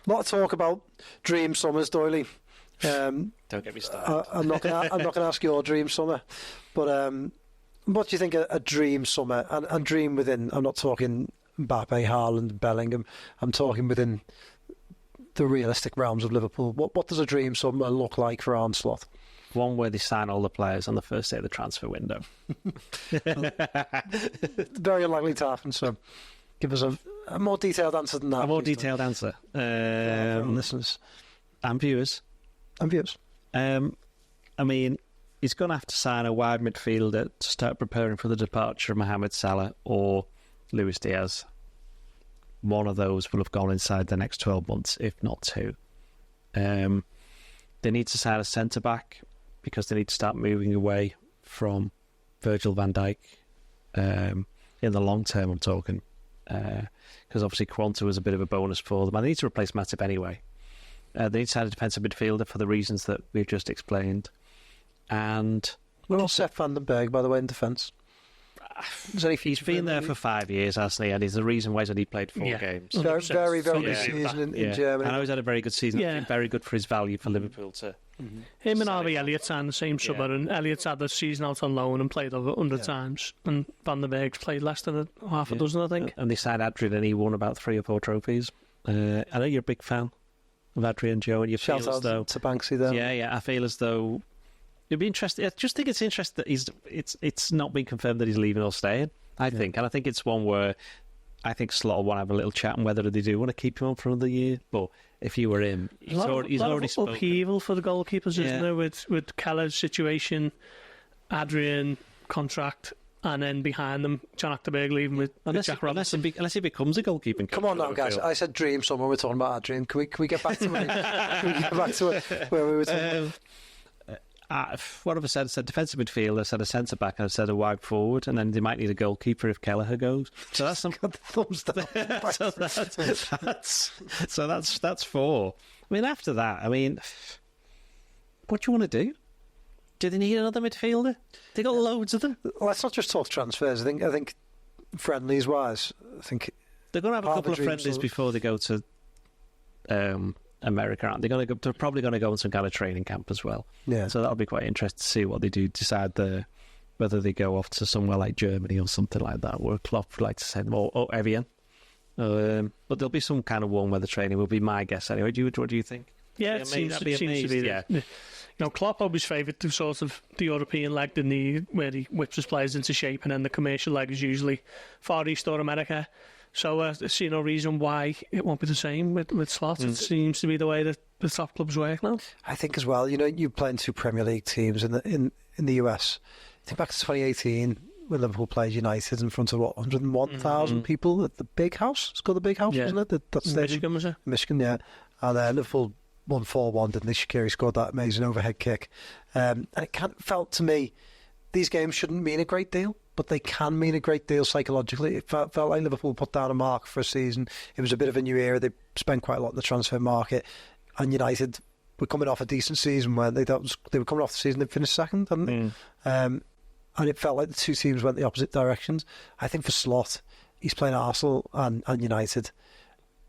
A lot of talk about dream summers, Doyley. Don't get me started. I'm not going to ask your dream summer, but what do you think a dream summer and dream within? I'm not talking Mbappe, Haaland, Bellingham. I'm talking within the realistic realms of Liverpool. What does a dream summer look like for Arne Slot? One where they sign all the players on the first day of the transfer window. Very unlikely to happen, so give us a more detailed answer than that. A more detailed answer. Listeners. And viewers. I mean, he's going to have to sign a wide midfielder to start preparing for the departure of Mohamed Salah or Luis Diaz. One of those will have gone inside the next 12 months, if not two. They need to sign a centre-back because they need to start moving away from Virgil van Dijk. In the long term, I'm talking. Because obviously Quanta was a bit of a bonus for them. And they need to replace Matip anyway. They need to sign a defensive midfielder for the reasons that we've just explained. And we're all set Van den Berg, by the way, in defence. He's been there for 5 years, hasn't he? And he's the reason why he played 4 games. Very good season in Germany. I know he's had a very good season. Yeah. Very good for his value for Liverpool to. Him and Harvey Elliott signed the same summer, and Elliott's had the season out on loan and played over 100 times, and Van den Berg's played less than half a dozen, I think. And they signed Adrian, and he won about 3 or 4 trophies. I know you're a big fan of Adrian, Joe, and you feel as though to Banksy there. Yeah. I feel as though it'd be interesting. I just think it's interesting that it's not been confirmed that he's leaving or staying. I think it's one where I think Slot will want to have a little chat on whether they do want to keep him on for another year. But if you were him, he's already spoken. Upheaval for the goalkeepers, isn't there? With Keller's situation, Adrian contract, and then behind them, Jan Achterberg leaving with Jack Robinson. Unless he becomes a goalkeeping coach. Come on now, guys. I said dream summer. We're talking about Adrian. Can we get back to where we were talking? What have I said? I said defensive midfielder, I said a centre back, and I said a wide forward, and then they might need a goalkeeper if Kelleher goes. So that's some got the thumbs down. That's 4. I mean, after that, what do you want to do? Do they need another midfielder? They got loads of them. Let's not just talk transfers. I think friendlies wise, I think they're going to have a couple of friendlies before they go to America, aren't they? They're probably going to go on some kind of training camp as well. Yeah. So that'll be quite interesting to see what they do. Decide whether they go off to somewhere like Germany or something like that, where Klopp would like to send them, or Evian. But there'll be some kind of warm weather training. Will be my guess anyway. What do you think? Yeah, it seems to be. Yeah. Klopp always favoured the sort of the European leg, didn't he, where he whips his players into shape, and then the commercial leg is usually Far East or America. So I see no reason why it won't be the same with Slot. It seems to be the way that the top clubs work now. I think as well, you play in 2 Premier League teams in the US. I think back to 2018 when Liverpool played United in front of 101,000 people at the Big House. It's called the Big House, isn't it? That's Michigan, was it? Michigan, yeah. And Liverpool won 4-1, didn't they? Shaqiri scored that amazing overhead kick. And it felt to me these games shouldn't mean a great deal, but they can mean a great deal psychologically. It felt like Liverpool put down a mark for a season. It was a bit of a new era. They spent quite a lot in the transfer market. And United were coming off a decent season where they were coming off the season, they finished second, hadn't they? And it felt like the 2 teams went the opposite directions. I think for Slot, he's playing Arsenal and United.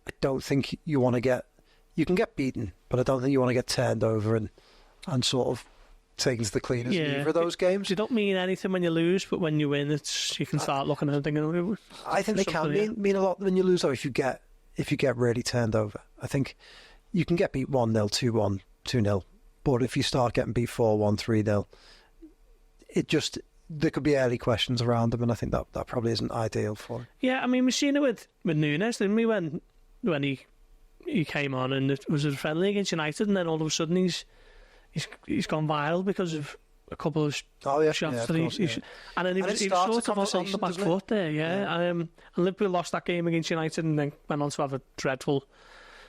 I don't think you want to get... You can get beaten, but I don't think you want to get turned over and sort of taken to the cleaners in either of those games. They don't mean anything when you lose, but when you win, you can start looking at it thinking... I think they can mean a lot when you lose, though, if you get really turned over. I think you can get beat 1-0, 2-1, 2-0, but if you start getting beat 4-1, 3-0, there could be early questions around them, and I think that probably isn't ideal for him. Yeah, we've seen it with Núñez, didn't we, when he came on and it was a friendly against United, and then all of a sudden he's gone viral because of a couple of shots that and then he was sort of on the back foot there, and Liverpool lost that game against United and then went on to have a dreadful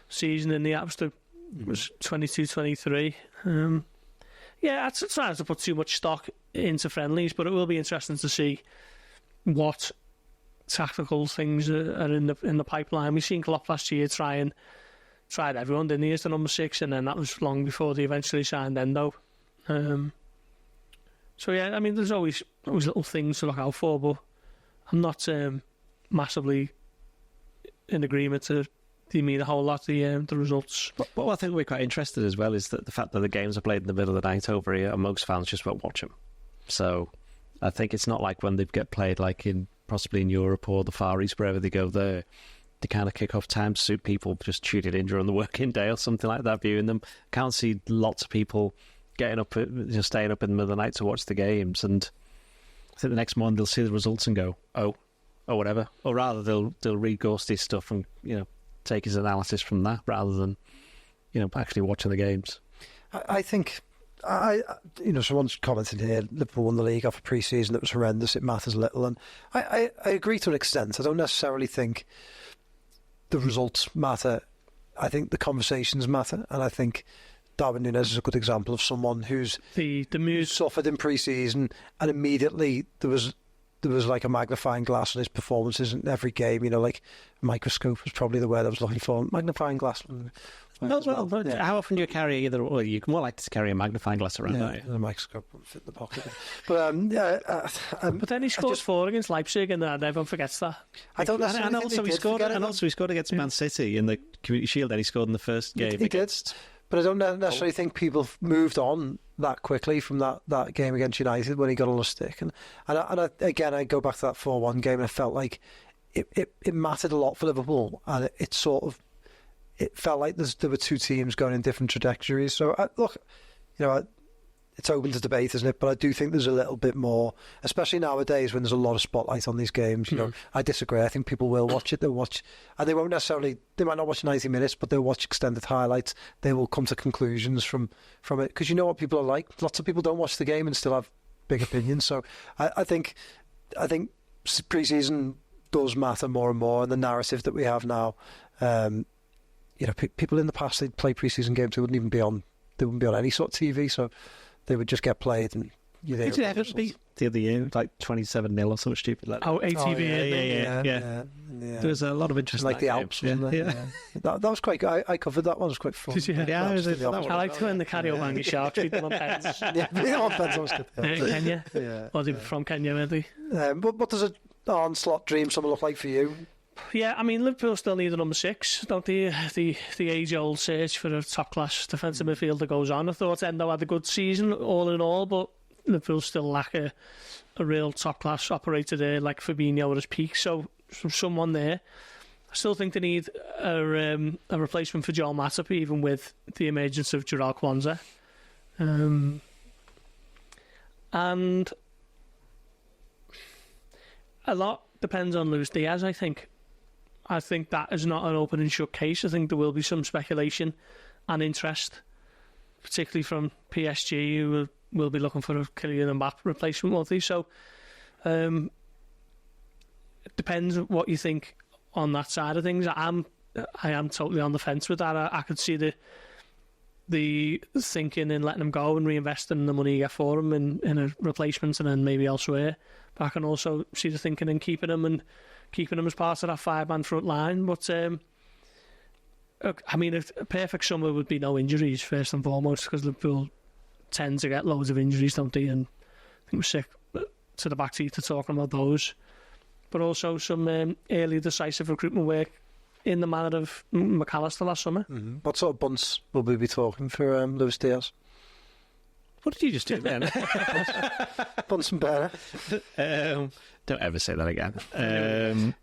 season in the It was 22-23. I try not to put too much stock into friendlies, but it will be interesting to see what tactical things are in the pipeline. We've seen Klopp last year tried everyone, didn't he, as the number 6, and then that was long before they eventually signed Endo. There's always little things to look out for, but I'm not massively in agreement to mean a whole lot, the results. But what I think we're quite interested as well is that the fact that the games are played in the middle of the night over here, and most fans just won't watch them. So I think it's not like when they get played like possibly in Europe or the Far East, wherever they go there. The kind of kick-off times suit people just tuning in during the working day or something like that, viewing them. Can't see lots of people getting up, staying up in the middle of the night to watch the games. And I think the next morning they'll see the results and go, oh, or whatever. Or rather, they'll read Gorsty's stuff and take his analysis from that rather than actually watching the games. I think. Someone's commented here, Liverpool won the league after pre-season, it was horrendous, it matters little, and I agree to an extent. I don't necessarily think the results matter. I think the conversations matter, and I think Darwin Núñez is a good example of someone who's the mood suffered in pre-season, and immediately there was like a magnifying glass on his performances in every game. Like microscope was probably the word I was looking for. Magnifying glass. But how often do you carry either? Well, you more like to carry a magnifying glass around, don't you? The microscope won't fit in the pocket. But but then he scored 4 against Leipzig, and everyone forgets that. I don't. And also he scored against Man City in the Community Shield. Then he scored in the first game. He did, but I don't necessarily think people moved on that quickly from that game against United when he got on a stick. And again, I go back to that 4-1 game, and I felt like it mattered a lot for Liverpool, and it felt like there were two teams going in different trajectories. So, it's open to debate, isn't it? But I do think there's a little bit more, especially nowadays when there's a lot of spotlight on these games. I disagree. I think people will watch it. They'll watch, and they won't necessarily. They might not watch 90 minutes, but they'll watch extended highlights. They will come to conclusions from it, because you know what people are like. Lots of people don't watch the game and still have big opinions. So, I think pre-season does matter more and more, and the narrative that we have now. People in the past, they'd play pre-season games. They wouldn't be on any sort of TV, so they would just get played. And did it ever beat the other year, like 27-0 or something stupid like that? ATV. Yeah. There was a lot of interest, like the Alps, wasn't there? Yeah. That was quite good. I covered that one. It was quite fun. Did you? Yeah, I liked when the Kariobangi Sharks beat them on pens. Yeah, on pens was good. Kenya. Yeah. Or they were from Kenya, weren't they? What does an onslaught dream summer look like for you? Yeah, I mean, Liverpool still need a number 6, don't they? The age-old search for a top-class defensive midfielder goes on. I thought Endo had a good season, all in all, but Liverpool still lack a real top-class operator there, like Fabinho at his peak. So, someone there. I still think they need a replacement for Joel Matip, even with the emergence of Jarrell Kwanzaa. And a lot depends on Luis Diaz, I think. I think that is not an open and shut case. I think there will be some speculation and interest, particularly from PSG, who will be looking for a Kylian Mbappe replacement, won't they? So it depends on what you think on that side of things. I am totally on the fence with that. I could see the thinking in letting him go and reinvesting the money you get for him in a replacement and then maybe elsewhere. But I can also see the thinking in keeping him as part of that 5-man front line. But I mean, a perfect summer would be no injuries first and foremost, because Liverpool tend to get loads of injuries, don't they? And I think we're sick to the backseat to talking about those. But also some early decisive recruitment work in the manner of McAllister last summer. Mm-hmm. What sort of bunts will we be talking for Luis Diaz? What did you just do then? Bunsen burner. Don't ever say that again.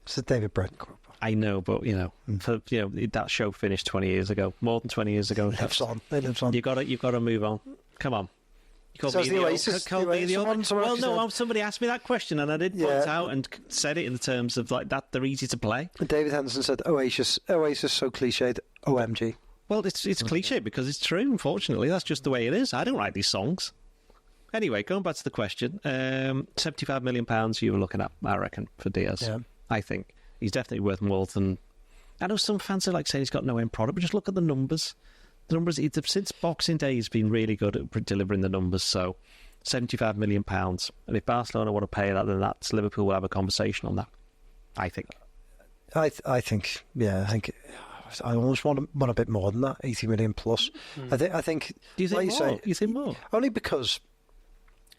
It's a David Brent quote. I know, but that show finished 20 years ago, more than 20 years ago. It lives on. You've got to move on. Come on. Somebody asked me that question, and I did point out and said it in the terms of like that they're easy to play. And David Henderson said, Oasis, so cliched. OMG. Well, it's cliche because it's true. Unfortunately, that's just the way it is. I don't write these songs. Anyway, going back to the question, £75 million you were looking at, I reckon, for Diaz. Yeah. I think he's definitely worth more than. I know some fans are like saying he's got no end product, but just look at the numbers. The numbers since Boxing Day, he's been really good at delivering the numbers. So, £75 million, and if Barcelona want to pay that, then that's Liverpool will have a conversation on that. I think. I think I almost want a bit more than that, 80 million plus. I think. Do you think more? You think more? Only because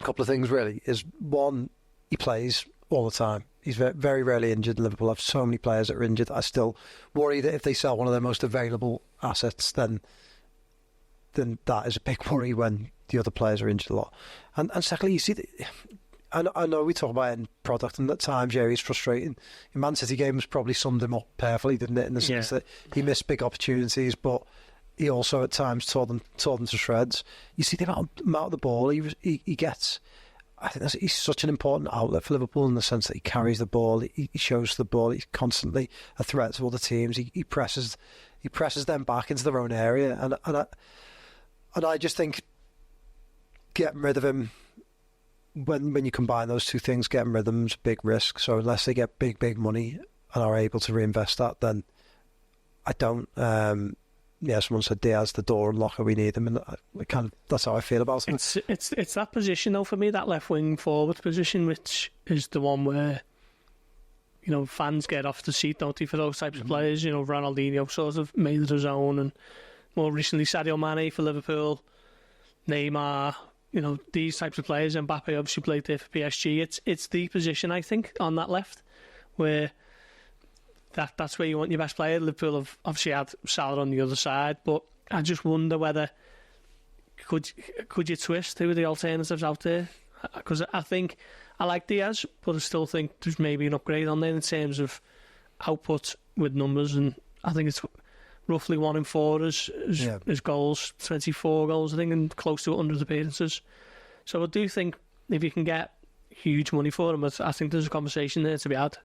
a couple of things really is one, he plays all the time. He's very rarely injured. Liverpool have so many players that are injured. I still worry that if they sell one of their most available assets, then that is a big worry when the other players are injured a lot. And secondly, you see, I know we talk about end product, and at times, yeah, he's frustrating. The Man City game was probably summed him up perfectly, didn't it? In the sense that he missed big opportunities, but he also at times tore them to shreds. You see the amount of the ball he gets. I think he's such an important outlet for Liverpool in the sense that he carries the ball, he shows the ball, he's constantly a threat to other teams. He presses them back into their own area, and I just think getting rid of him, when you combine those two things, getting rid of them is a big risk. So unless they get big money and are able to reinvest that, then I don't. Someone said Diaz, the door unlocker, we need him, and that's how I feel about it. It's that position though for me, that left wing forward position, which is the one where fans get off the seat, don't they, for those types of players. Ronaldinho sort of made it his own, and more recently Sadio Mane for Liverpool, Neymar. These types of players. Mbappe obviously played there for PSG. It's the position, I think, on that left where that's where you want your best player. Liverpool have obviously had Salah on the other side, but I just wonder whether could you twist who are the alternatives out there? Because I think I like Diaz, but I still think there's maybe an upgrade on there in terms of output with numbers, and I think it's roughly 1 in 4 as goals, 24 goals, I think, and close to 100 appearances. So I do think if you can get huge money for him, I think there's a conversation there to be had.